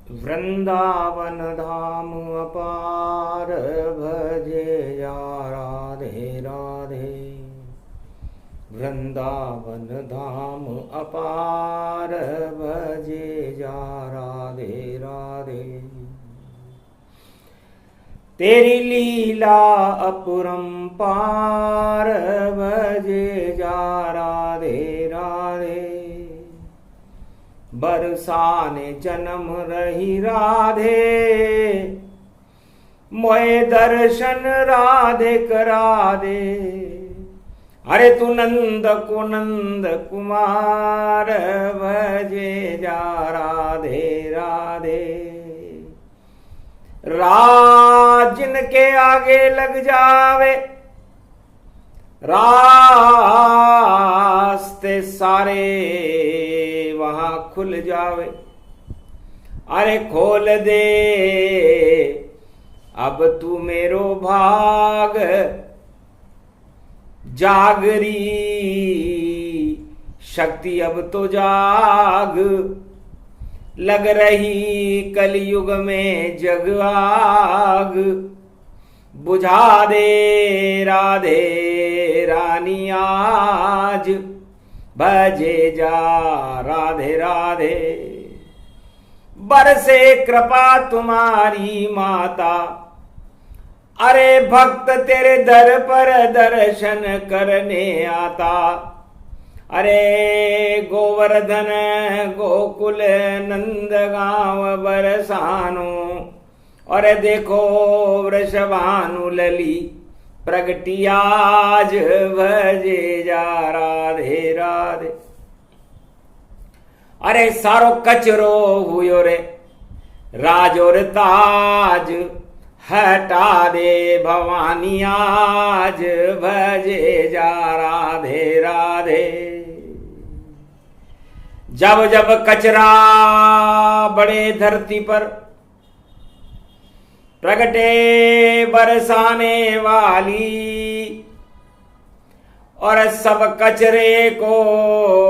वृंदावन धाम अपार भजे जा राधे राधे। वृंदावन धाम अपार भजे जा राधे राधे। तेरी लीला अपरंपार भजे जा राधे राधे। बरसाने जन्म रही राधे, मोए दर्शन राधे करा दे। अरे तू नंद को नंद कुमार भजे जा राधे राधे। राज जिनके आगे लग जावे, रास्ते सारे वहां खुल जावे। अरे खोल दे अब तू मेरो भाग, जागरी शक्ति अब तो जाग। लग रही कलयुग में जग आग, बुझा दे राधे रानी आज। भजे जा राधे राधे। बरसे कृपा तुम्हारी माता, अरे भक्त तेरे दर पर दर्शन करने आता। अरे गोवर्धन गोकुल नंद गांव बरसानो, और देखो वृषभानु लली प्रगटी आज। भजे जा राधे राधे। अरे सारो कचरो हुयो रे राज और ताज, हटा दे भवानी आज। भजे जा राधे राधे। जब जब कचरा बड़े धरती पर, प्रगटे बरसाने वाली, और सब कचरे को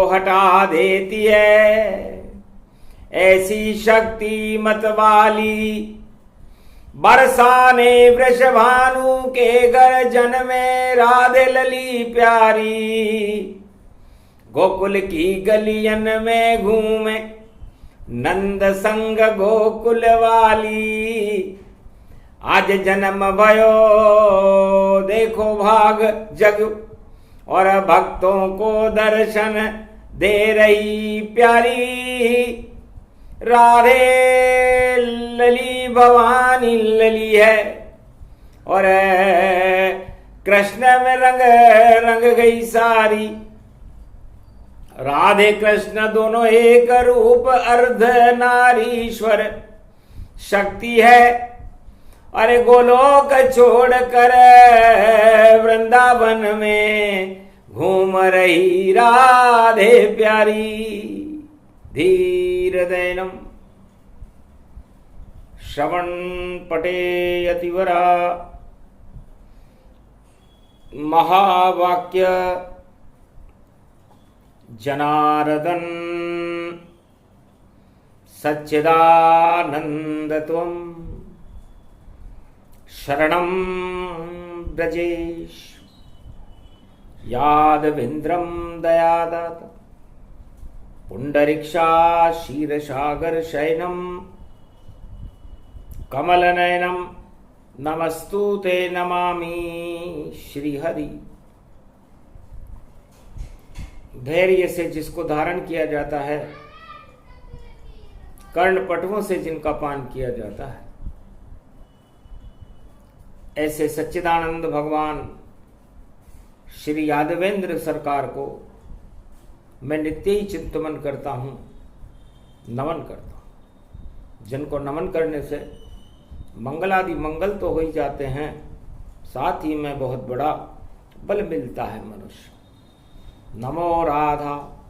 हटा देती है। ऐसी शक्ति मत वाली बरसाने वृषभानु के गर्जन में राधे लली प्यारी। गोकुल की गलियन में घूमे नंद संग गोकुल वाली। आज जन्म भयो देखो भाग जग, और भक्तों को दर्शन दे रही प्यारी। राधे लली भवानी लली है, और कृष्ण में रंग रंग गई सारी। राधे कृष्ण दोनों एक रूप, अर्ध नारीश्वर शक्ति है। अरे गोलोक छोड़ कर वृंदावन में घूम रही राधे प्यारी। धीर दैनम श्रवण पटे यतिवरा। महावाक्य जनार्दन सच्चिदानंद त्वं शरणं ब्रजेश। यादविंद्रम दयादात पुंडरीक्षा क्षीरसागर शयनम कमलनयनम नमस्तुते नमामि श्रीहरि। धैर्य से जिसको धारण किया जाता है, कर्णपटुओं से जिनका पान किया जाता है, ऐसे सच्चिदानंद भगवान श्री यादवेंद्र सरकार को मैं नित्य ही चिंतन करता हूं, नमन करता हूं। जिनको नमन करने से मंगलादि मंगल तो हो ही जाते हैं, साथ ही में बहुत बड़ा बल मिलता है मनुष्य। नमो राधा,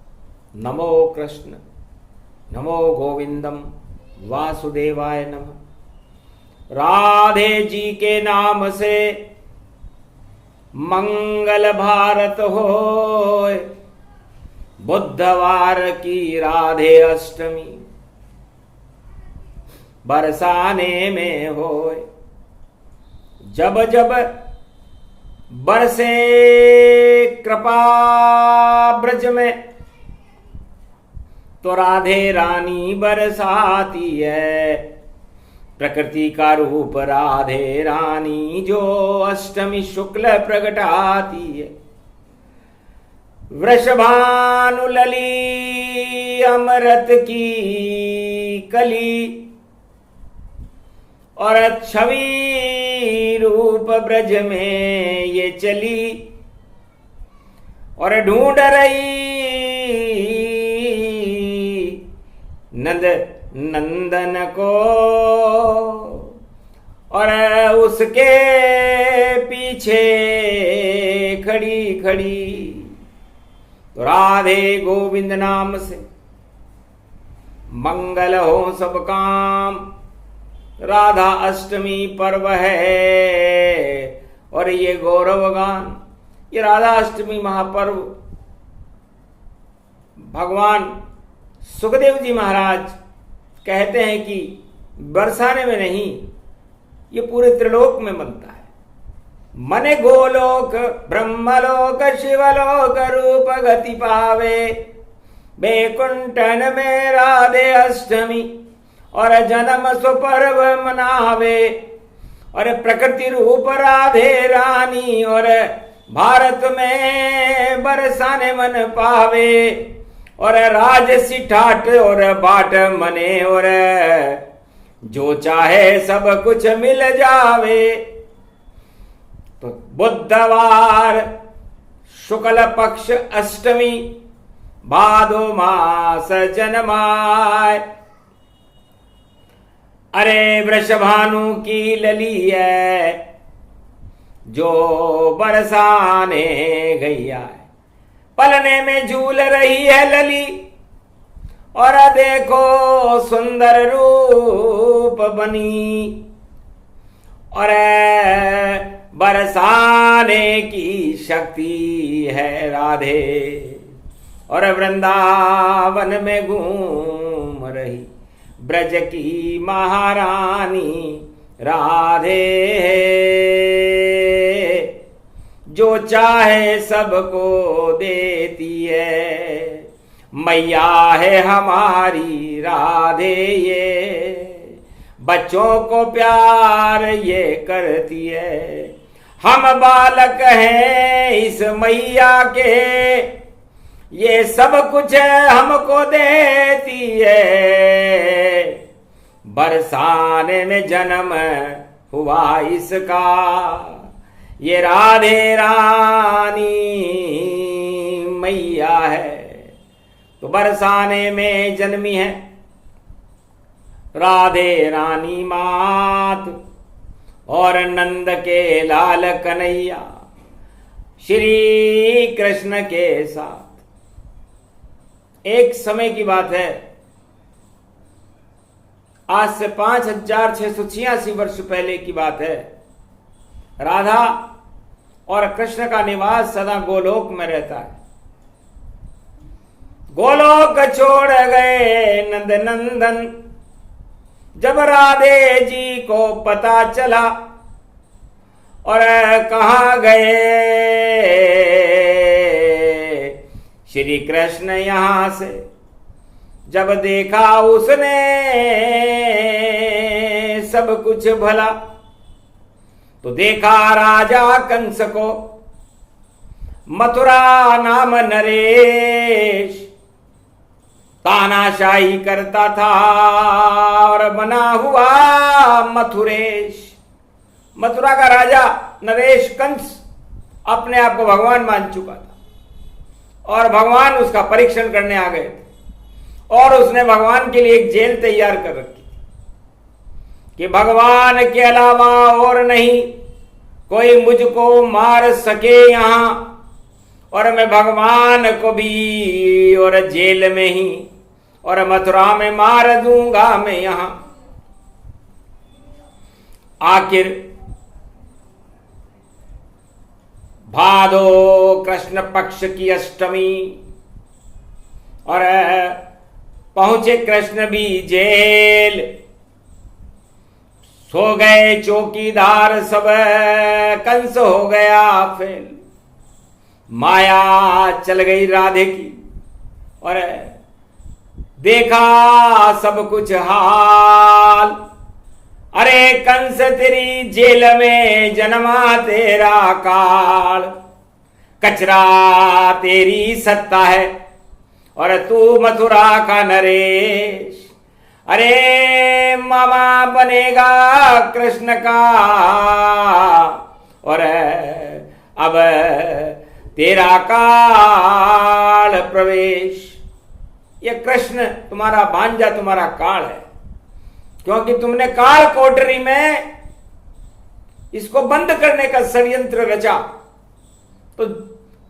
नमो कृष्ण, नमो गोविंदम वासुदेवाय नमः। राधे जी के नाम से मंगल भारत होए। बुधवार की राधे अष्टमी, बरसाने में होए। जब जब बरसे कृपा ब्रज में, तो राधे रानी बरसाती है। प्रकृति का रूप राधे रानी जो अष्टमी शुक्ल प्रगटाती है। वृषभानु लली अमृत की कली, और छवि रूप ब्रज में ये चली, और ढूंढ रही नंद नंदन को, और उसके पीछे खड़ी खड़ी। तो राधे गोविंद नाम से मंगल हो सब काम। राधा अष्टमी पर्व है और ये गौरव गान, ये राधा अष्टमी महापर्व भगवान सुखदेव जी महाराज कहते हैं कि बरसाने में नहीं, ये पूरे त्रिलोक में बनता है। मने गोलोक ब्रह्मलोक शिवलोक रूप गति पावे, बैकुंठन में राधे अष्टमी और जन्म सुपर्व मनावे। और प्रकृति रूप राधे रानी और भारत में बरसाने मन पावे। और राजसी ठाट और बाट मने, और जो चाहे सब कुछ मिल जावे। तो बुधवार शुक्ल पक्ष अष्टमी भादो मास जन्माय। अरे वृषभानु की लली है जो बरसाने गैया है। पलने में झूल रही है लली, और देखो सुंदर रूप बनी। और बरसाने की शक्ति है राधे, और वृंदावन में घूम रही ब्रज की महारानी राधे है। जो चाहे सबको देती है, मैया है हमारी राधे ये। बच्चों को प्यार ये करती है, हम बालक हैं इस मैया के। ये सब कुछ हमको देती है, बरसाने में जन्म हुआ इसका। ये राधे रानी मैया है, तो बरसाने में जन्मी है राधे रानी मात। और नंद के लाल कन्हैया श्री कृष्ण के साथ। एक समय की बात है, आज से 5686 वर्ष पहले की बात है। राधा और कृष्ण का निवास सदा गोलोक में रहता है। गोलोक छोड़ गए नंद नंदन, जब राधे जी को पता चला। और कहाँ गए श्री कृष्ण यहां से, जब देखा उसने सब कुछ भला। तो देखा राजा कंस को, मथुरा नाम नरेश, तानाशाही करता था और बना हुआ मथुरेश। मथुरा का राजा नरेश कंस अपने आप को भगवान मान चुका था, और भगवान उसका परीक्षण करने आ गए थे। और उसने भगवान के लिए एक जेल तैयार कर रखी कि भगवान के अलावा और नहीं कोई मुझको मार सके यहां, और मैं भगवान को भी और जेल में ही और मथुरा में मार दूंगा मैं यहां। आखिर भादो कृष्ण पक्ष की अष्टमी, और पहुंचे कृष्ण भी जेल। सो गए चौकीदार सब, कंस हो गया फेल। माया चल गई राधे की और देखा सब कुछ हाल। अरे कंस तेरी जेल में जन्मा तेरा काल, कचरा तेरी सत्ता है और तू मथुरा का नरेश। अरे मामा बनेगा कृष्ण का और अब तेरा काल प्रवेश। ये कृष्ण तुम्हारा भांजा, तुम्हारा काल है, क्योंकि तुमने काल कोठरी में इसको बंद करने का षड्यंत्र रचा। तो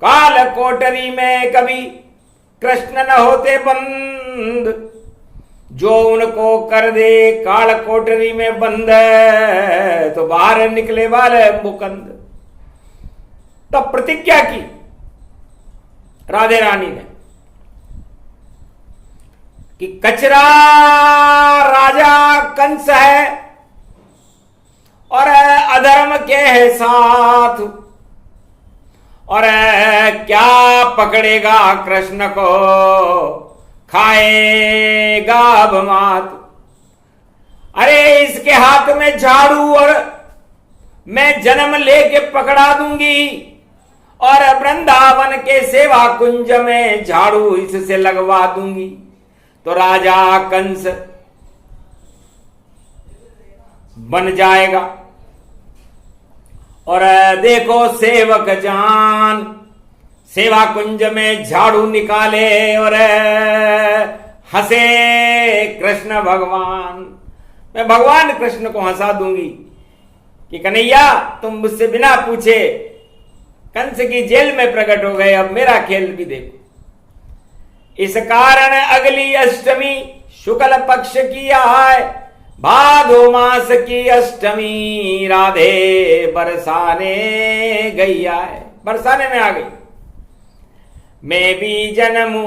काल कोठरी में कभी कृष्ण न होते बंद, जो उनको कर दे काल कोठरी में बंद, तो बाहर निकले वाले मुकंद। तब प्रतिज्ञा की राधे रानी ने कि कचरा राजा कंस है और अधर्म के है साथ, और क्या पकड़ेगा कृष्ण को, खाएगा अब मात। अरे इसके हाथ में झाड़ू और मैं जन्म लेके पकड़ा दूंगी, और वृंदावन के सेवा कुंज में झाड़ू इससे लगवा दूंगी। तो राजा कंस बन जाएगा। और देखो सेवक जान सेवा कुंज में झाड़ू निकाले और हंसे कृष्ण भगवान। मैं भगवान कृष्ण को हंसा दूंगी कि कन्हैया तुम मुझसे बिना पूछे कंस की जेल में प्रकट हो गए, अब मेरा खेल भी देखो। इस कारण अगली अष्टमी शुक्ल पक्ष की आए, भादो मास की अष्टमी राधे बरसाने गई आए। बरसाने में आ गई। मैं भी जन्मू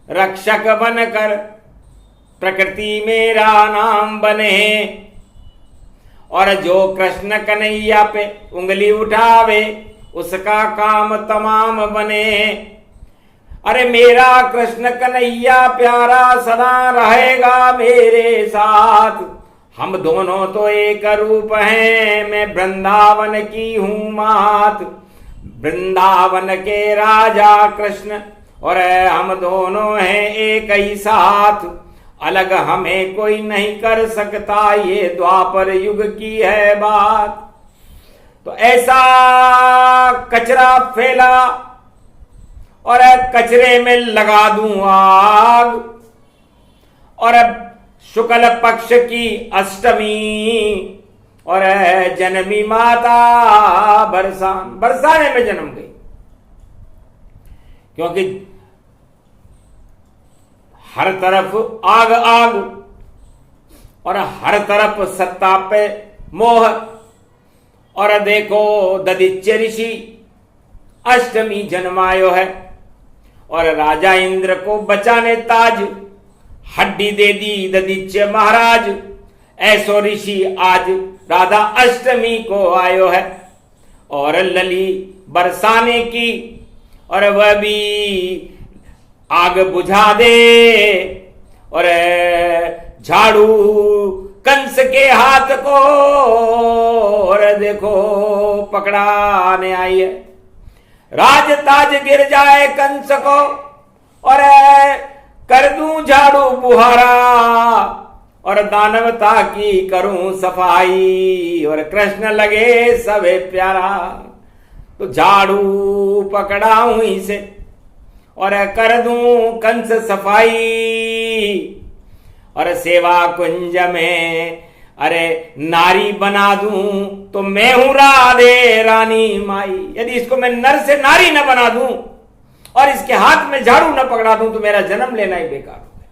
रक्षक बनकर, प्रकृति मेरा नाम बने, और जो कृष्ण कन्हैया पे उंगली उठावे उसका काम तमाम बने। अरे मेरा कृष्ण कन्हैया प्यारा सदा रहेगा मेरे साथ, हम दोनों तो एक रूप हैं, मैं वृंदावन की हूं मात। वृंदावन के राजा कृष्ण और हम दोनों हैं एक ही साथ, अलग हमें कोई नहीं कर सकता, ये द्वापर युग की है बात। तो ऐसा कचरा फैला और कचरे में लगा दूं आग। और शुक्ल पक्ष की अष्टमी और जन्मी माता बरसाने में जन्म गई, क्योंकि हर तरफ आग आग और हर तरफ सत्ता पे मोह। और देखो ददिच्य ऋषि अष्टमी जन्मायो है, और राजा इंद्र को बचाने ताज हड्डी दे दी ददिच्य महाराज। ऐसो ऋषि आज राधा अष्टमी को आयो है, और लली बरसाने की और वह भी आग बुझा दे। और झाड़ू कंस के हाथ को और देखो पकड़ाने आई है। राज ताज गिर जाए कंस को और कर दूं झाड़ू बुहारा, और दानवता की करूं सफाई, और कृष्ण लगे सबे प्यारा। तो झाड़ू पकड़ाऊं इसे और कर दूं कंस सफाई, और सेवा कुंज में अरे नारी बना दूं तो मैं हूं राधे रानी माई। यदि इसको मैं नर से नारी न बना दूं और इसके हाथ में झाड़ू न पकड़ा दूं तो मेरा जन्म लेना ही बेकार हो गया।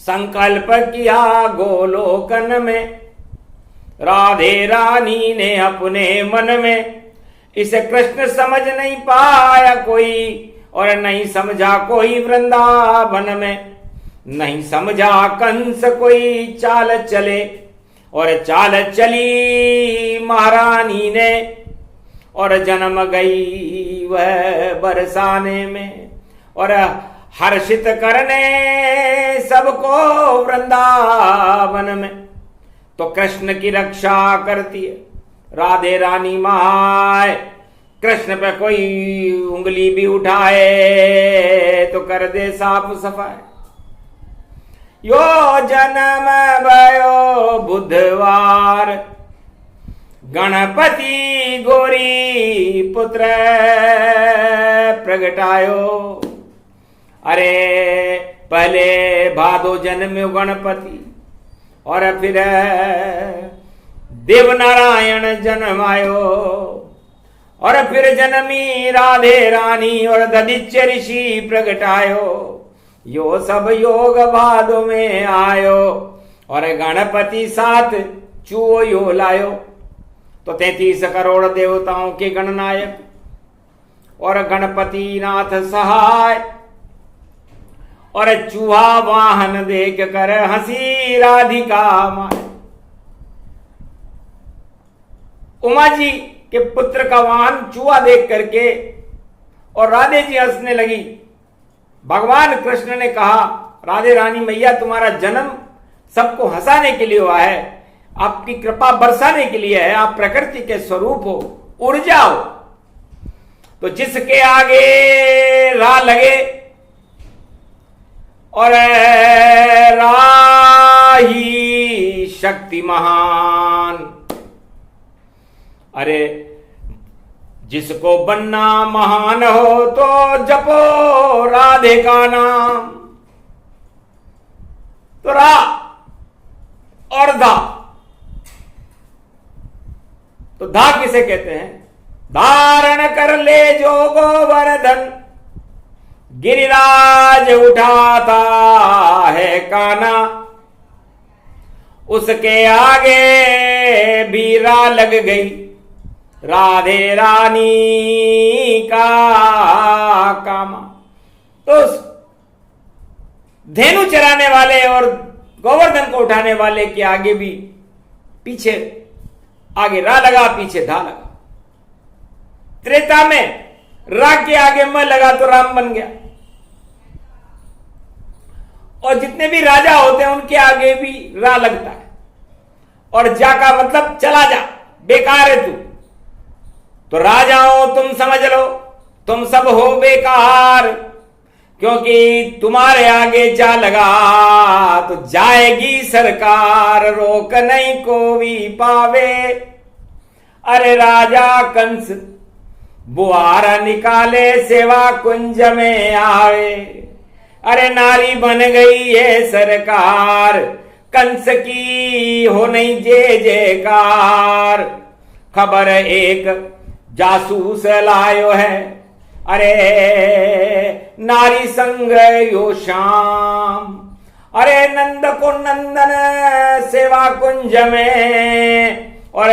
संकल्प किया गोलोकन में राधे रानी ने अपने मन में, इसे कृष्ण समझ नहीं पाया कोई और नहीं समझा कोई वृंदावन में। नहीं समझा कंस कोई चाल चले, और चाल चली महारानी ने, और जन्म गई वह बरसाने में, और हर्षित करने सबको वृंदावन में। तो कृष्ण की रक्षा करती है राधे रानी माय। कृष्ण पे कोई उंगली भी उठाए तो कर दे साफ सफाई। यो जन्म भयो बुधवार, गणपति गोरी पुत्र प्रगटायो। अरे पहले भादो जन्म्यो गणपति, और फिर देवनारायण जन्मायो, और फिर जन्मी राधे रानी, और दधिच्य ऋषि प्रगटायो। यो सब योग भादो में आयो, और गणपति साथ चूहो यो लायो। तो 33 करोड़ देवताओं के गणनायक और गणपति नाथ सहाय, और चूहा वाहन देख कर हंसी राधिका माय। उमा जी के पुत्र का वाहन चूहा देख करके और राधे जी हंसने लगी। भगवान कृष्ण ने कहा, राधे रानी मैया तुम्हारा जन्म सबको हंसाने के लिए हुआ है, आपकी कृपा बरसाने के लिए है, आप प्रकृति के स्वरूप हो, उड़ जाओ। तो जिसके आगे रा लगे और राही शक्ति महान। अरे जिसको बनना महान हो तो जपो राधे का नाम। तो रा और धा, तो धा किसे कहते हैं? धारण कर ले जो गोवर्धन, गिरिराज उठाता है काना। उसके आगे भी रा लग गई राधे रानी का कामा। तो धेनु चराने वाले और गोवर्धन को उठाने वाले के आगे भी, पीछे आगे रा लगा, पीछे धा लगा। त्रेता में रा के आगे म लगा तो राम बन गया। और जितने भी राजा होते हैं उनके आगे भी रा लगता है। और जा का मतलब चला जा, बेकार है तू। तो राजाओं तुम समझ लो, तुम सब हो बेकार, क्योंकि तुम्हारे आगे जा लगा तो जाएगी सरकार, रोक नहीं कोई पावे। अरे राजा कंस बुआरा निकाले सेवा कुंज में आवे। अरे नारी बन गई है सरकार, कंस की हो नहीं जय जयकार। खबर एक जासूस लायो है, अरे नारी संग यो शाम। अरे नंद को नंदन सेवा कुंज में, और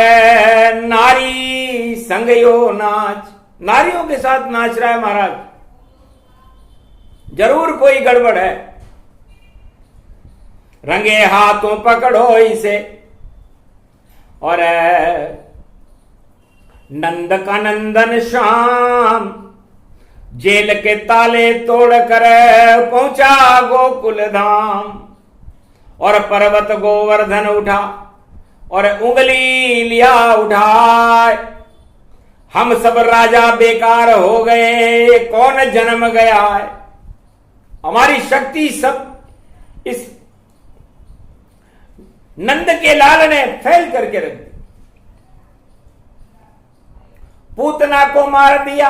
नारी संग यो नाच। नारियों के साथ नाच रहा है महाराज, जरूर कोई गड़बड़ है। रंगे हाथों पकड़ो इसे, और नंद का नंदन श्याम जेल के ताले तोड़ कर पहुंचा गोकुल धाम। और पर्वत गोवर्धन उठा और उंगली लिया उठाए। हम सब राजा बेकार हो गए, कौन जन्म गया है? हमारी शक्ति सब इस नंद के लाल ने फैल करके रख दी। पूतना को मार दिया,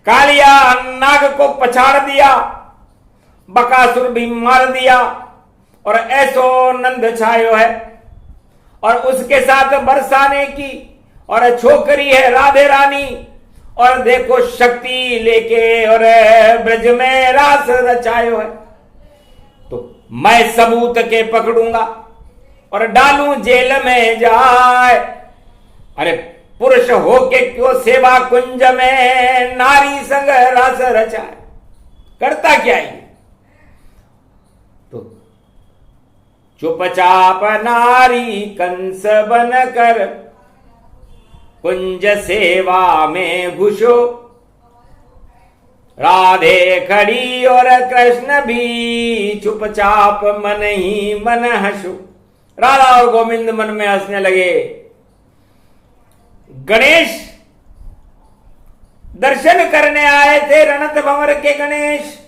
कालिया नाग को पछाड़ दिया, बकासुर भी मार दिया, और ऐसो नंद छायो है। और उसके साथ बरसाने की और छोकरी है राधे रानी, और देखो शक्ति लेके और ब्रज में रास रचायो है। तो मैं सबूत के पकड़ूंगा और डालूं जेल में जाए। अरे पुरुष होके क्यों सेवा कुंज में नारी संग रास रचाए? करता क्या है? तो चुपचाप नारी कंस बनकर कुंज सेवा में घुसो, राधे खड़ी और कृष्ण भी चुपचाप मन ही मन हंसो। राधा और गोविंद मन में हंसने लगे। गणेश दर्शन करने आए थे, रणत भंवर के गणेश,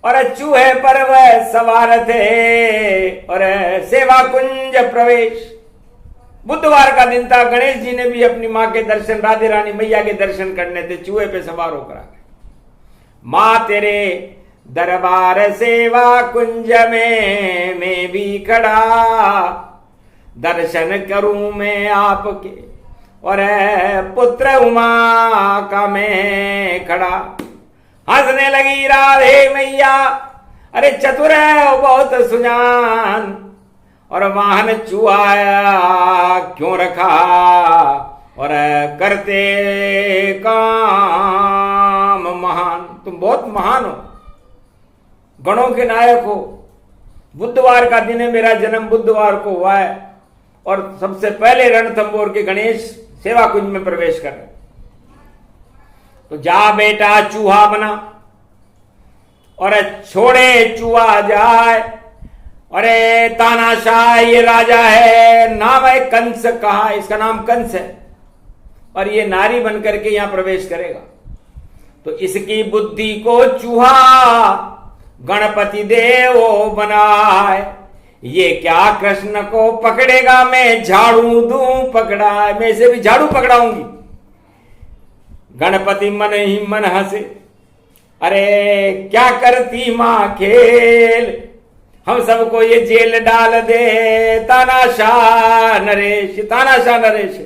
और चूहे पर वह सवार थे और सेवा कुंज प्रवेश। बुधवार का दिन था, गणेश जी ने भी अपनी मां के दर्शन, राधे रानी मैया के दर्शन करने थे, चूहे पे सवार होकर आ गए। मां तेरे दरबार सेवा कुंज में मैं भी खड़ा, दर्शन करूं मैं आपके और पुत्र उमा का मैं खड़ा। हंसने लगी राधे मैया, अरे चतुर है बहुत सुजान, और वाहन चुआया क्यों रखा, और करते काम महान। तुम बहुत महान हो, गणों के नायक हो। बुधवार का दिन है, मेरा जन्म बुधवार को हुआ है, और सबसे पहले रणथंबोर के गणेश सेवा कुंज में प्रवेश कर रहे। तो जा बेटा चूहा बना और छोड़े चूहा जाए। अरे तानाशाह ये राजा है, नाम है कंस, कहा इसका नाम कंस है, और ये नारी बनकर के यहां प्रवेश करेगा। तो इसकी बुद्धि को चूहा गणपति देव बनाए। ये क्या कृष्ण को पकड़ेगा, मैं झाड़ू दूं पकड़ा, मैं इसे भी झाड़ू पकड़ाऊंगी। गणपति मन ही मन हंसे, अरे क्या करती मां खेल, हम सबको ये जेल डाल दे। तानाशाह नरेश, तानाशाह नरेश,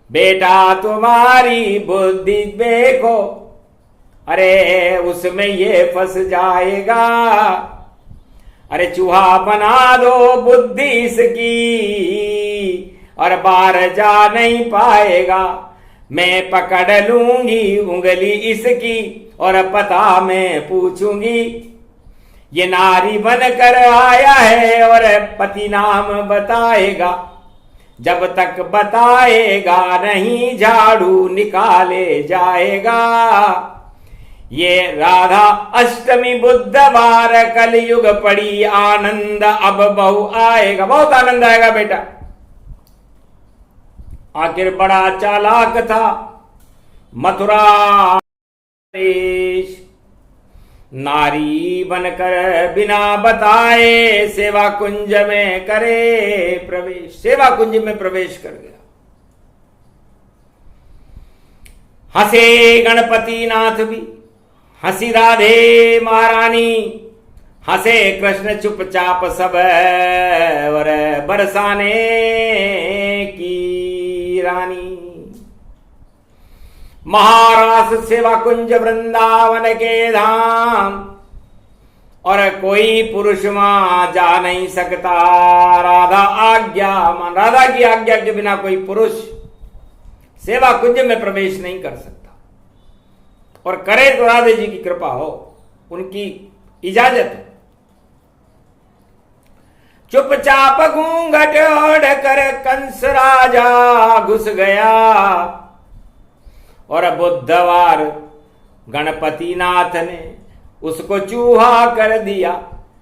बेटा तुम्हारी बुद्धि देखो, अरे उसमें ये फंस जाएगा। अरे चूहा बना दो बुद्धि इसकी, और बाहर जा नहीं पाएगा। मैं पकड़ लूंगी उंगली इसकी, और पता मैं पूछूंगी, ये नारी बनकर आया है और पति नाम बताएगा। जब तक बताएगा नहीं झाड़ू निकाले जाएगा। ये राधा अष्टमी बुधवार कलयुग पड़ी, आनंद अब बहु आएगा, बहुत आनंद आएगा बेटा। आखिर बड़ा चालाक था मथुरा देश, नारी बनकर बिना बताए सेवा कुंज में करे प्रवेश। सेवा कुंज में प्रवेश कर गया। हंसे गणपति नाथ भी, हंसी राधे महारानी, हंसे कृष्ण चुपचाप सब और बरसाने की रानी। महारास सेवा कुंज वृंदावन के धाम, और कोई पुरुष वहां जा नहीं सकता। राधा आज्ञा, राधा की आज्ञा के बिना कोई पुरुष सेवा कुंज में प्रवेश नहीं कर सकता। और करे तो राधे जी की कृपा हो, उनकी इजाजत हो। चुपचाप घूंघट ओढ़ कर कंस राजा घुस गया, और बुधवार गणपति नाथ ने उसको चूहा कर दिया।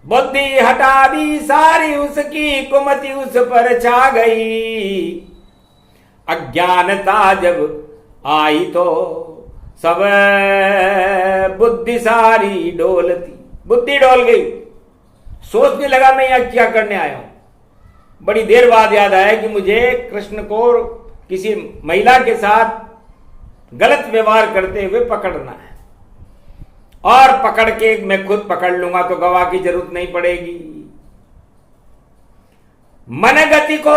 बुद्धि हटा दी सारी उसकी, कुमति उस पर छा गई। अज्ञानता जब आई तो सब बुद्धि सारी डोलती, बुद्धि डोल गई। सोचने लगा मैं यहां क्या करने आया हूं। बड़ी देर बाद याद आया कि मुझे कृष्ण को किसी महिला के साथ गलत व्यवहार करते हुए पकड़ना है, और पकड़ के मैं खुद पकड़ लूंगा तो गवाह की जरूरत नहीं पड़ेगी। मन गति को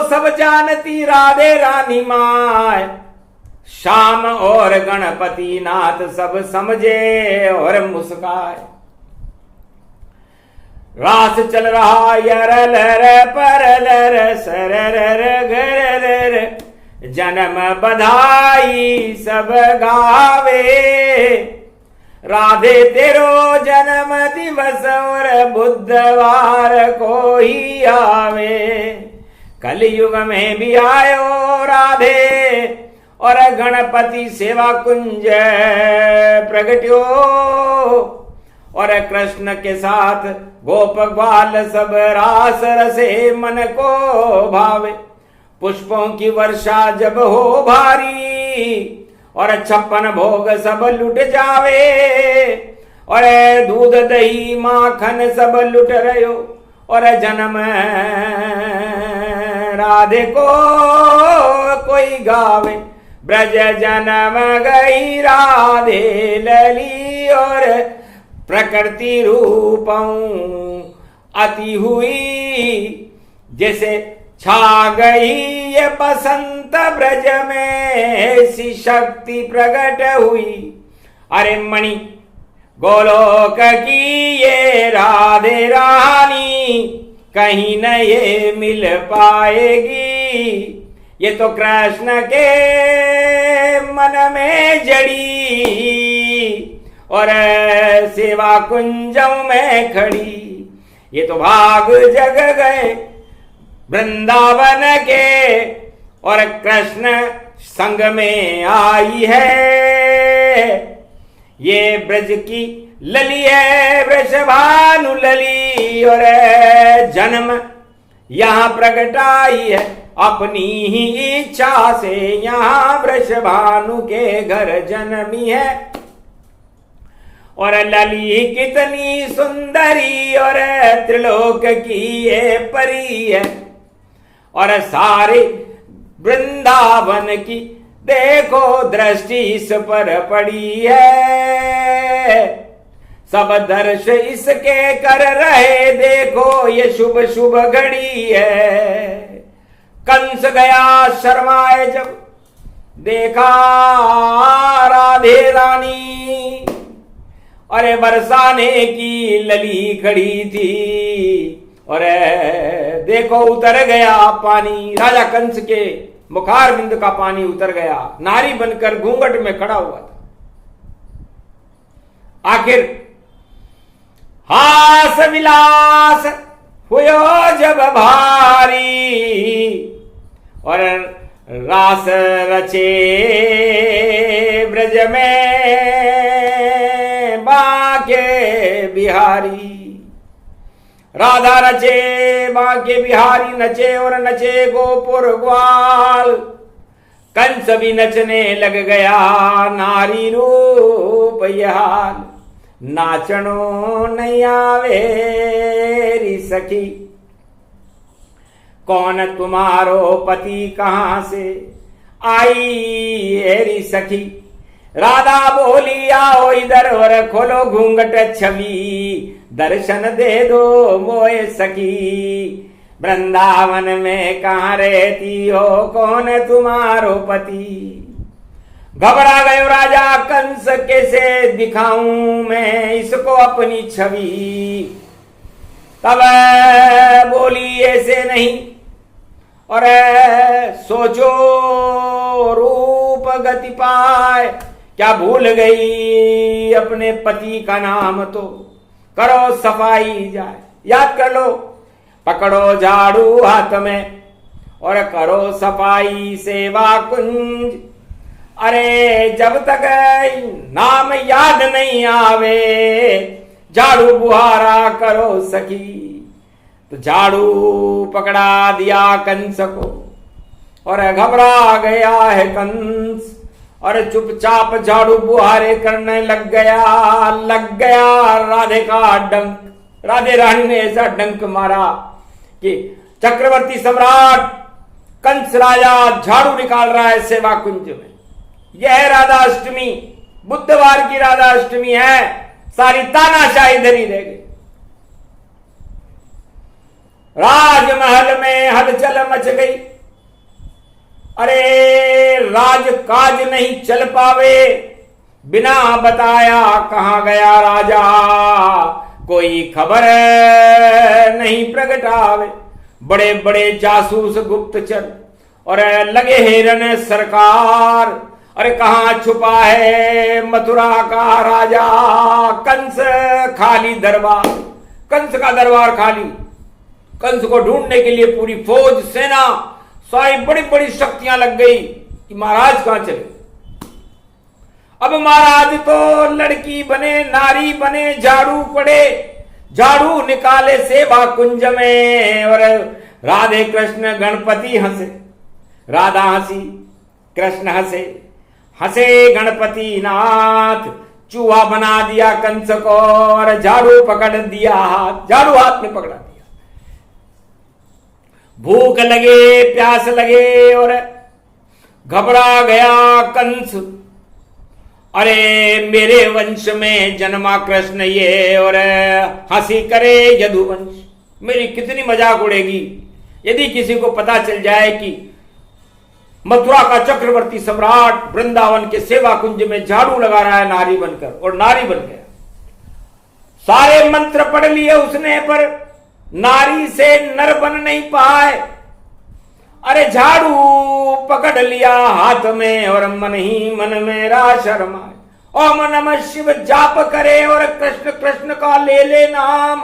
सब जानती राधे रानी माय, श्याम और गणपति नाथ सब समझे और मुस्काए। रास चल रहा यर लर पर लर सर घर, जन्म बधाई सब गावे। राधे तेरो जन्म दिवस और बुधवार को ही आवे, कलयुग में भी आयो राधे और गणपति सेवा कुंज प्रगट्यो, और कृष्ण के साथ गोप ग्वाल सब रास रसे मन को भावे, पुष्पों की वर्षा जब हो भारी और 56 भोग सब लुट जावे, और दूध दही माखन सब लुट रहो, और जन्म राधे को कोई गावे, ब्रज जन्म गई राधे लली, और प्रकृति रूपं अति हुई, जैसे छा गई ये बसंत ब्रज में ऐसी शक्ति प्रकट हुई। अरे मणि गोलोक की ये राधे रानी कहीं न ये मिल पाएगी, ये तो कृष्ण के मन में जड़ी और सेवा कुंजों में खड़ी, ये तो भाग जग गए वृंदावन के और कृष्ण संग में आई है, ये ब्रज की लली है वृषभानु लली, और जन्म यहाँ प्रगटाई है अपनी ही इच्छा से, यहाँ वृषभानु के घर जन्मी है, और लली कितनी सुंदरी और त्रिलोक की ये परी है, और सारे वृंदावन की देखो दृष्टि इस पर पड़ी है, सब दर्श इसके कर रहे देखो ये शुभ शुभ घड़ी है। कंस गया शर्माए जब देखा राधे रानी, अरे बरसाने की लली खड़ी थी, और देखो उतर गया पानी, राजा कंस के मुखार बिंद का पानी उतर गया, नारी बनकर घूंघट में खड़ा हुआ था। आखिर हास विलास हुयो जब भारी, और रास रचे ब्रज में बाके बिहारी, राधा रचे बाके बिहारी नचे, और नचे गोपुर ग्वाल, कंस भी नचने लग गया नारी रूप यह हाल, नाचनो नहीं आवे री सखी, कौन तुम्हारो पति कहां से आई हेरी सखी, राधा बोली आओ इधर और खोलो घूंघट छवि, दर्शन दे दो मोए सखी, वृंदावन में कहाँ रहती हो कौन तुम्हारो पति। घबरा गयो राजा कंस, कैसे दिखाऊं मैं इसको अपनी छवि, तब बोली ऐसे नहीं और सोचो रूप गति पाए, क्या भूल गई अपने पति का नाम, तो करो सफाई जाए, याद कर लो, पकड़ो झाड़ू हाथ में और करो सफाई सेवा कुंज, अरे जब तक नाम याद नहीं आवे झाड़ू बुहारा करो सखी। तो झाड़ू पकड़ा दिया कंस को और घबरा गया है कंस, और चुपचाप झाड़ू बुहारे करने लग गया राधे का डंक। राधे रानी ने ऐसा डंक मारा कि चक्रवर्ती सम्राट कंस राजा झाड़ू निकाल रहा है सेवा कुंज में। यह राधा अष्टमी, बुधवार की राधा अष्टमी है, सारी तानाशाही धरी रह गई। राजमहल में हलचल मच गई, अरे राजकाज नहीं चल पावे, बिना बताया कहां गया राजा, कोई खबर नहीं प्रगटावे। बड़े बड़े जासूस गुप्तचर और लगे हेरन सरकार, अरे कहां छुपा है मथुरा का राजा कंस, खाली दरबार, कंस का दरबार खाली। कंस को ढूंढने के लिए पूरी फौज, सेना, सारी बड़ी बड़ी शक्तियां लग गई कि महाराज कहां चले। अब महाराज तो लड़की बने, नारी बने, झाड़ू पड़े, झाड़ू निकाले सेवा कुंज में, और राधे कृष्ण गणपति हंसे, राधा हंसी, कृष्ण हंसे, हंसे गणपति नाथ, चूहा बना दिया कंस को, और झाड़ू पकड़ दिया हाथ, झाड़ू हाथ में पकड़ा दिया। भूख लगे, प्यास लगे, और घबरा गया कंस। अरे मेरे वंश में जन्मा कृष्ण ये, और हंसी करे यदुवंश, मेरी कितनी मजाक उड़ेगी यदि किसी को पता चल जाए कि मथुरा का चक्रवर्ती सम्राट वृंदावन के सेवा कुंज में झाड़ू लगा रहा है नारी बनकर, और नारी बन गया। सारे मंत्र पढ़ लिए उसने, पर नारी से नर बन नहीं पाए। अरे झाड़ू पकड़ लिया हाथ में, और मन ही मन मेरा शर्माए। ओम नमः शिव जाप करे, और कृष्ण कृष्ण का ले ले नाम,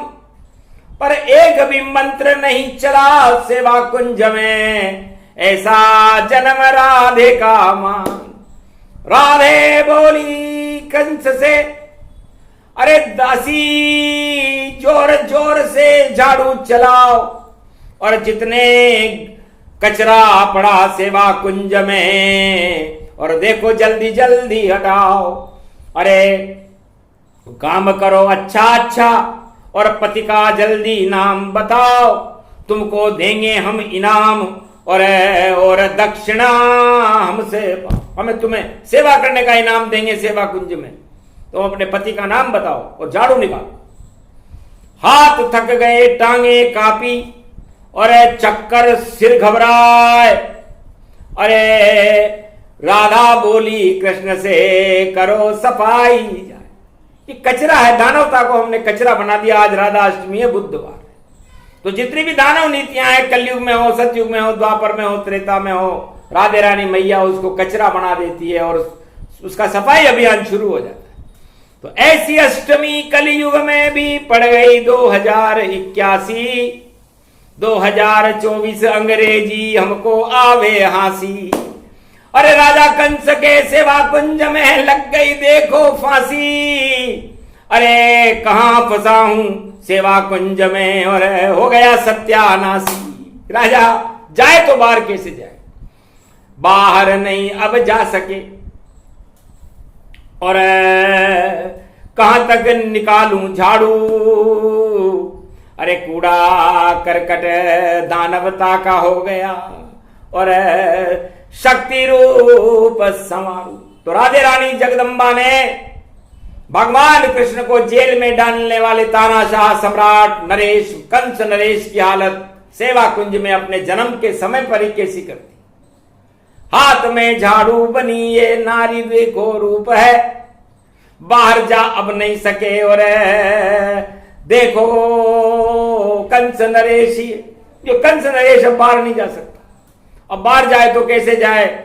पर एक भी मंत्र नहीं चला सेवा कुंज में। ऐसा जन्म राधे का मान। राधे बोली कंस से, अरे दासी जोर जोर से झाड़ू चलाओ, और जितने कचरा पड़ा सेवा कुंज में, और देखो जल्दी जल्दी हटाओ। अरे काम करो अच्छा अच्छा, और पति का जल्दी नाम बताओ, तुमको देंगे हम इनाम, और दक्षिणा हमसे, हमें तुम्हें सेवा करने का इनाम देंगे सेवा कुंज में। तो अपने पति का नाम बताओ और झाड़ू निकालो। हाथ थक गए, टांगे कापी, और चक्कर, सिर घबराए। अरे राधा बोली कृष्ण से करो सफाई जाए, ये कचरा है, दानवता को हमने कचरा बना दिया। आज राधा अष्टमी है, बुधवार है, तो जितनी भी दानव नीतियां हैं, कलयुग में हो, सतयुग में हो, द्वापर में हो, त्रेता में हो, राधे रानी मैया उसको कचरा बना देती है, और उसका सफाई अभियान शुरू हो जाता है। तो ऐसी अष्टमी कलयुग में भी पड़ गई 2081, 2024 अंग्रेजी हमको आवे हांसी। अरे राजा कंस के सेवा कुंज में लग गई देखो फांसी। अरे कहां फंसा हूं सेवा कुंज में, और हो गया सत्यानाशी। राजा जाए तो बाहर कैसे जाए, बाहर नहीं अब जा सके, और कहां तक निकालूं झाड़ू। अरे कूड़ा करकट दानवता का हो गया, और शक्ति रूप संवारू। तो राधे रानी जगदम्बा ने भगवान कृष्ण को जेल में डालने वाले तानाशाह सम्राट नरेश, कंस नरेश की हालत सेवा कुंज में अपने जन्म के समय पर ही कैसी कर दी। हाथ में झाड़ू बनी ये नारी देखो रूप है, बाहर जा अब नहीं सके, और देखो कंस नरेश ही, जो कंस नरेश अब बाहर नहीं जा सकता। अब बाहर जाए तो कैसे जाए,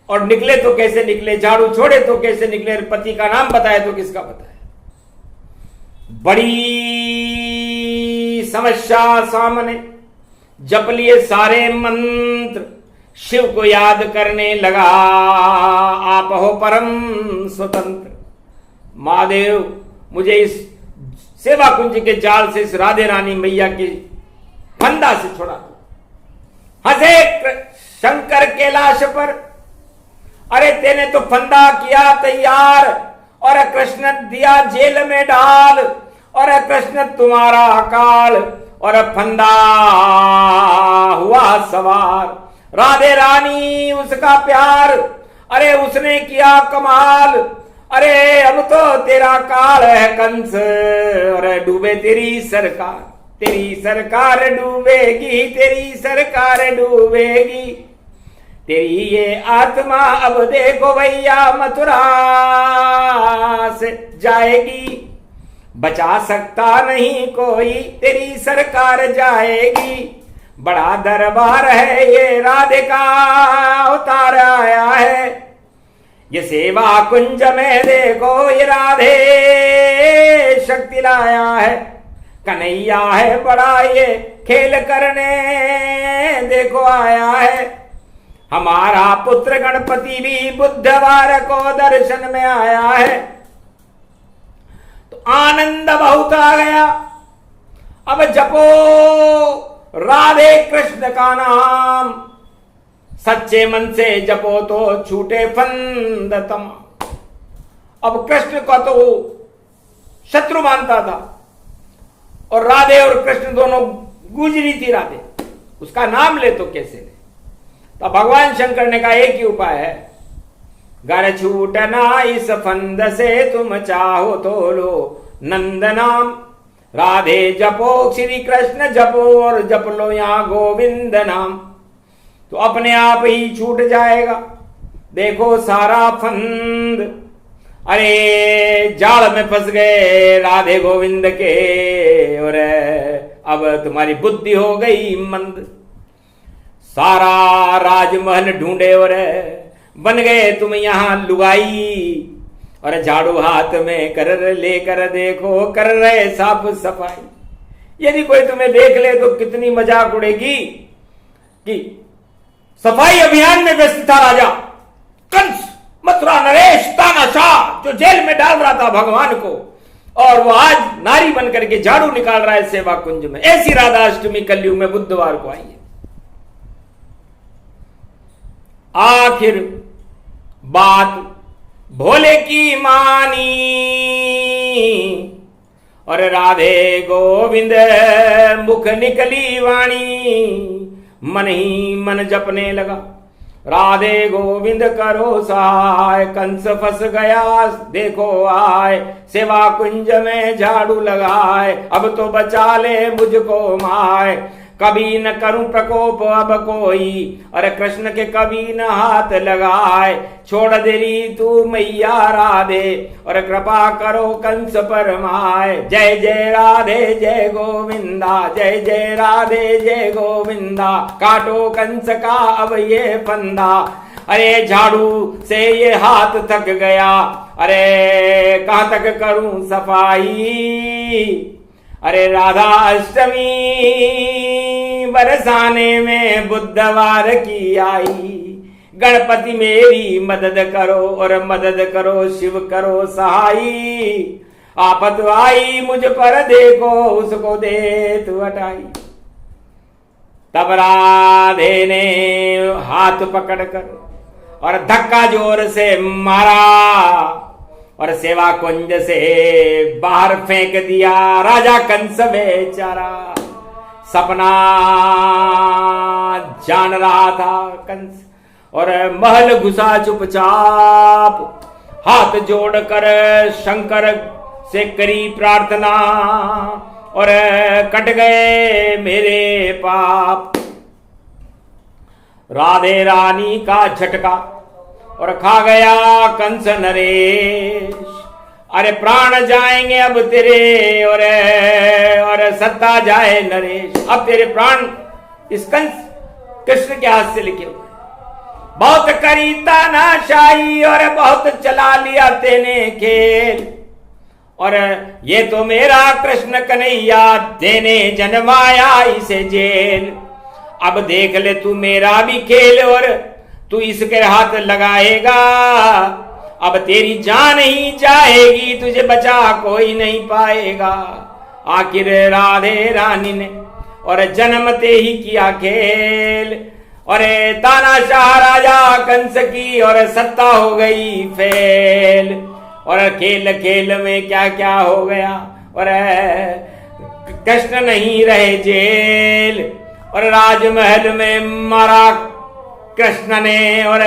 और निकले तो कैसे निकले, झाड़ू छोड़े तो कैसे निकले, पति का नाम बताए तो किसका बताए। बड़ी समस्या सामने, जप लिए सारे मंत्र, शिव को याद करने लगा, आप हो परम स्वतंत्र। महादेव मुझे इस सेवा कुंज के जाल से, इस राधे रानी मैया के फंदा से छुड़ा दो। हंसे शंकर कैलाश पर, अरे तेने तो फंदा किया तैयार, और कृष्ण दिया जेल में डाल, और कृष्ण तुम्हारा अकाल, और फंदा हुआ सवार। राधे रानी उसका प्यार, अरे उसने किया कमाल। अरे अब तो तेरा काल है कंस, और डूबे तेरी सरकार, तेरी सरकार डूबेगी, तेरी सरकार डूबेगी। तेरी ये आत्मा अब देखो भैया मथुरा से जाएगी, बचा सकता नहीं कोई, तेरी सरकार जाएगी। बड़ा दरबार है ये राधे का अवतार आया है, ये सेवा कुंज में देखो ये राधे शक्ति लाया है, कन्हैया है बड़ा ये खेल करने देखो आया है। हमारा पुत्र गणपति भी बुधवार को दर्शन में आया है। तो आनंद बहुत आ गया। अब जपो राधे कृष्ण का नाम, सच्चे मन से जपो तो छूटे फंद तमाम। अब कृष्ण को तो शत्रु मानता था और राधे और कृष्ण दोनों गुजरी थी राधे, उसका नाम ले तो कैसे ले। तो भगवान शंकर ने कहा एक ही उपाय है, घर छूटना इस फंद से तुम चाहो तो लो नंद नाम। राधे जपो श्री कृष्ण जपो और जप लो यहां गोविंद नाम, तो अपने आप ही छूट जाएगा। देखो सारा फंद, अरे जाल में फंस गए राधे गोविंद के, और अब तुम्हारी बुद्धि हो गई मंद। सारा राजमहल ढूंढे और बन गए तुम यहां लुगाई, और झाड़ू हाथ में कर लेकर देखो कर रहे साफ सफाई। यदि कोई तुम्हें देख ले तो कितनी मजाक उड़ेगी कि सफाई अभियान में व्यस्त था राजा कंस, मथुरा नरेश, तानाशाह जो जेल में डाल रहा था भगवान को, और वो आज नारी बनकर के झाड़ू निकाल रहा है सेवा कुंज में। ऐसी राधा अष्टमी कलयुग में बुधवार को आई है। आखिर बात भोले की मानी, और राधे गोविंद मुख निकली वाणी। मन ही मन जपने लगा राधे गोविंद करो सहाय, कंस फंस गया देखो आए, सेवा कुंज में झाड़ू लगाए, अब तो बचा ले मुझको माय। कभी न करूं प्रकोप अब कोई, अरे कृष्ण के कभी न हाथ लगाए। छोड़ देरी तू मैया राधे, और कृपा करो कंस पर माय। जय जय राधे जय गोविंदा, जय जय राधे जय गोविंदा, काटो कंस का अब ये फंदा। अरे झाड़ू से ये हाथ थक गया, अरे कहां तक करूं सफाई। अरे राधा अष्टमी बरसाने में बुधवार की आई, गणपति मेरी मदद करो और मदद करो शिव करो सहाई। आफत आई मुझ पर देखो उसको दे तू हटाई। तब राधे ने हाथ पकड़कर और धक्का जोर से मारा, और सेवा कुंज से बाहर फेंक दिया राजा कंस बेचारा। सपना जान रहा था कंस, और महल घुसा चुपचाप, हाथ जोड़कर शंकर से करी प्रार्थना, और कट गए मेरे पाप। राधे रानी का झटका और खा गया कंस नरेश। अरे प्राण जाएंगे अब तेरे, और सत्ता जाए नरेश। अब तेरे प्राण इस कंस कृष्ण के हाथ से लिखे हुए। बहुत करी तानाशाही और बहुत चला लिया तेने खेल, और ये तो मेरा कृष्ण कन्हैया देने जन्माया इसे जेल। अब देख ले तू मेरा भी खेल, और तू इसके हाथ लगाएगा, अब तेरी जान ही जाएगी, तुझे बचा कोई नहीं पाएगा। आखिर राधे रानी ने और जन्मते ही किया खेल, और तानाशाह राजा कंस की और सत्ता हो गई फेल। और खेल खेल में क्या क्या हो गया, और कृष्ण नहीं रहे जेल, और राजमहल में मारा कृष्ण ने, और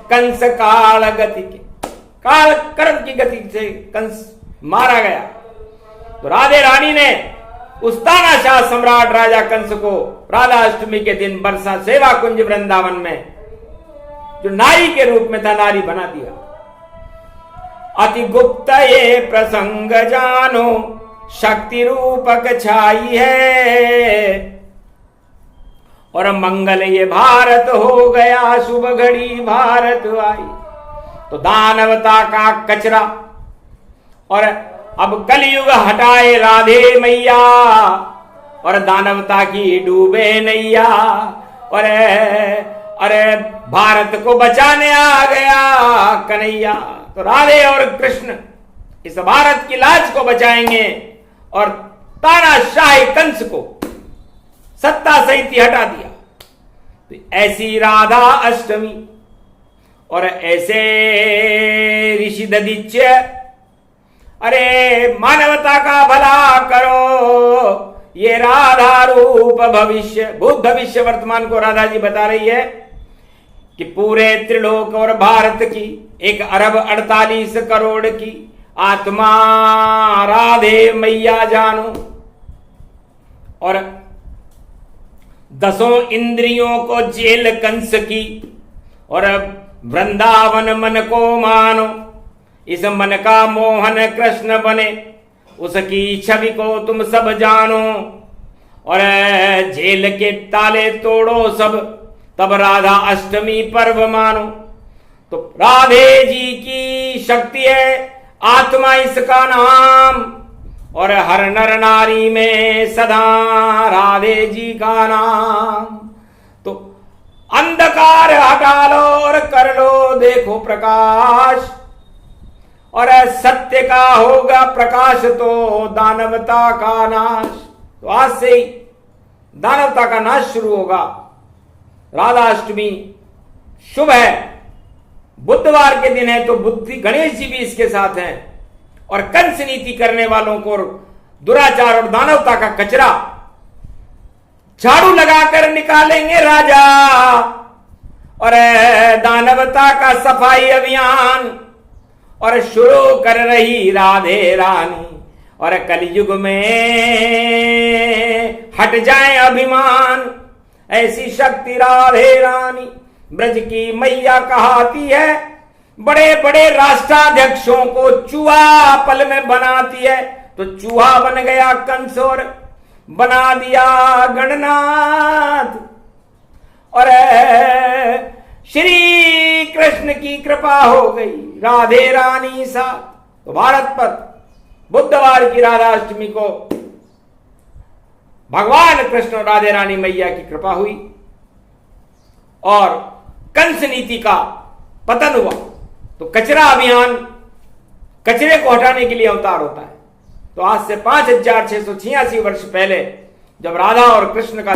कंस काल गति के काल कर्म की गति से कंस मारा गया। तो राधे रानी ने उस तानाशाह सम्राट राजा कंस को राधा अष्टमी के दिन बरसा सेवा कुंज वृंदावन में जो नारी के रूप में था नारी बना दिया। अति गुप्त ये प्रसंग जानो, शक्ति रूपक छाई है, और मंगल ये भारत हो गया, शुभ घड़ी भारत आई। तो दानवता का कचरा। और अब कलयुग हटाए राधे मैया, और दानवता की डूबे नैया। और अरे भारत को बचाने आ गया कन्हैया। तो राधे और कृष्ण इस भारत की लाज को बचाएंगे और तानाशाही कंस को सत्ता सहित हटा दिया। तो ऐसी राधा अष्टमी और ऐसे ऋषि दधीच्य, अरे मानवता का भला करो, ये राधा रूप भविष्य, भूत भविष्य वर्तमान को राधा जी बता रही है कि पूरे त्रिलोक और भारत की 1 अरब 48 करोड़ की आत्मा राधे मैया जानो। और 10 इंद्रियों को जेल कंस की, और वृंदावन मन को मानो, इस मन का मोहन कृष्ण बने, उसकी छवि को तुम सब जानो। और जेल के ताले तोड़ो सब, तब राधा अष्टमी पर्व मानो। तो राधे जी की शक्ति है आत्मा इसका नाम, और हर नर नारी में सदा राधे जी का नाम। तो अंधकार हटा लो और कर लो देखो प्रकाश, और सत्य का होगा प्रकाश तो दानवता का नाश। तो आज से ही दानवता का नाश शुरू होगा। राधाष्टमी शुभ है, बुधवार के दिन है, तो बुद्धि गणेश जी भी इसके साथ हैं। और कंस नीति करने वालों को दुराचार और दानवता का कचरा झाड़ू लगाकर निकालेंगे राजा, और दानवता का सफाई अभियान और शुरू कर रही राधे रानी। और कलयुग में हट जाए अभिमान, ऐसी शक्ति राधे रानी ब्रज की मैया कहाती है। बड़े बड़े राष्ट्राध्यक्षों को चूहा पल में बनाती है। तो चूहा बन गया कंस और बना दिया गणनाथ। और श्री कृष्ण की कृपा हो गई राधे रानी सा। तो भारत पर बुधवार की राधाष्टमी को भगवान कृष्ण और राधे रानी मैया की कृपा हुई और कंस नीति का पतन हुआ। तो कचरा अभियान, कचरे को हटाने के लिए अवतार होता है। तो आज से 5686 वर्ष पहले जब राधा और कृष्ण का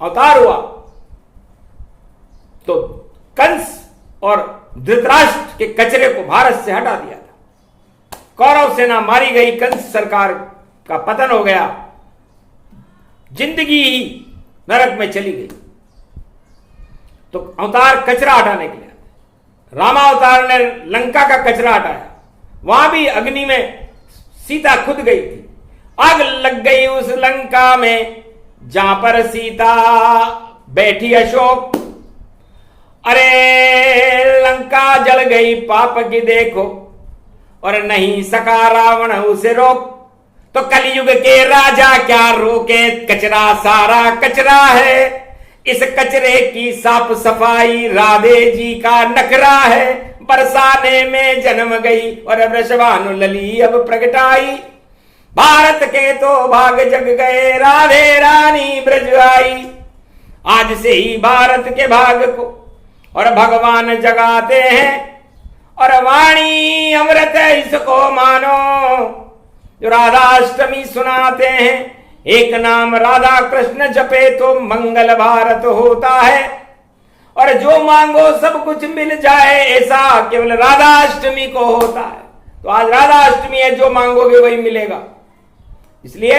अवतार हुआ, तो कंस और धृतराष्ट्र के कचरे को भारत से हटा दिया था। कौरव सेना मारी गई, कंस सरकार का पतन हो गया, जिंदगी ही नरक में चली गई। तो अवतार कचरा हटाने के लिए, रामावतार ने लंका का कचरा हटाया। वहां भी अग्नि में सीता खुद गई थी, आग लग गई उस लंका में जहां पर सीता बैठी अशोक। अरे लंका जल गई पाप की देखो, और नहीं सका रावण उसे रोक। तो कलयुग के राजा क्या रोके, कचरा सारा कचरा है। इस कचरे की साफ सफाई राधे जी का नखरा है। बरसाने में जन्म गई और वृषभानु लली अब प्रगटाई। भारत के तो भाग जग गए, राधे रानी ब्रज आई। आज से ही भारत के भाग को और भगवान जगाते हैं, और वाणी अमृत इसको मानो। जो राधाष्टमी सुनाते हैं, एक नाम राधा कृष्ण जपे तो मंगल भारत होता है। और जो मांगो सब कुछ मिल जाए, ऐसा केवल राधाष्टमी को होता है। तो आज राधाष्टमी है, जो मांगोगे वही मिलेगा। इसलिए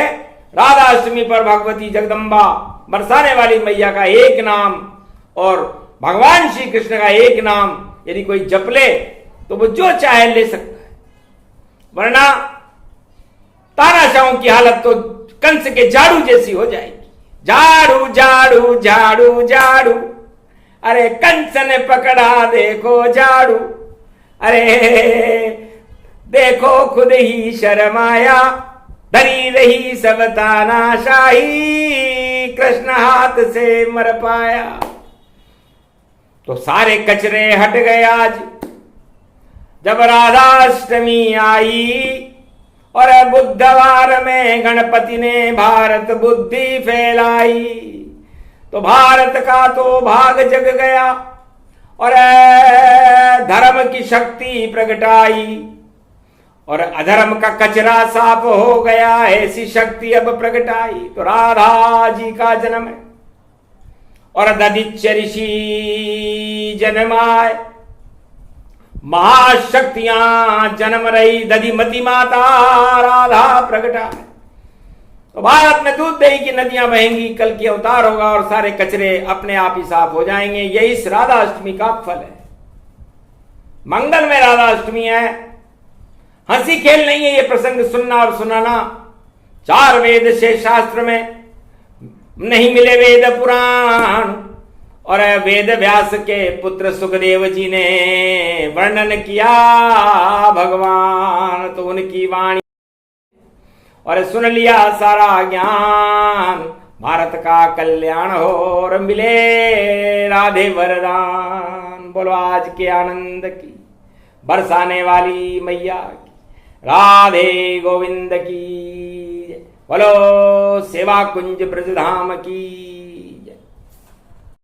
राधाष्टमी पर भगवती जगदम्बा बरसाने वाली मैया का एक नाम और भगवान श्री कृष्ण का एक नाम यदि कोई जप ले तो वो जो चाहे ले सकता है। वरना तानाशाहों की हालत तो कंस के झाड़ू जैसी हो जाएगी। झाड़ू झाड़ू झाड़ू झाड़ू, अरे कंस ने पकड़ा देखो झाड़ू। अरे देखो खुद ही शर्माया, डरी रही सब तानाशाही, कृष्ण हाथ से मर पाया। तो सारे कचरे हट गए आज, जब राधाष्टमी आई और बुधवार में गणपति ने भारत बुद्धि फैलाई, तो भारत का तो भाग जग गया और धर्म की शक्ति प्रगटाई, और अधर्म का कचरा साफ हो गया, ऐसी शक्ति अब प्रगटाई। तो राधा जी का जन्म है और दधिच्य ऋषि जन्माए, महाशक्तियां जन्म रही, दधिमती माता राधा प्रगटा है। तो भारत में दूध दही की नदियां बहेंगी, कल की अवतार होगा और सारे कचरे अपने आप ही साफ हो जाएंगे। यही इस राधाष्टमी का फल है। मंगल में राधाष्टमी है, हंसी खेल नहीं है ये प्रसंग सुनना और सुनाना। 4 वेद से शास्त्र में नहीं मिले वेद पुराण, और वेद व्यास के पुत्र सुखदेव जी ने वर्णन किया भगवान, तो उनकी वाणी और सुन लिया सारा ज्ञान। भारत का कल्याण हो और मिले राधे वरदान। बोलो आज के आनंद की, बरसाने वाली मैया की, राधे गोविंद की। बोलो सेवा कुंज ब्रजधाम की।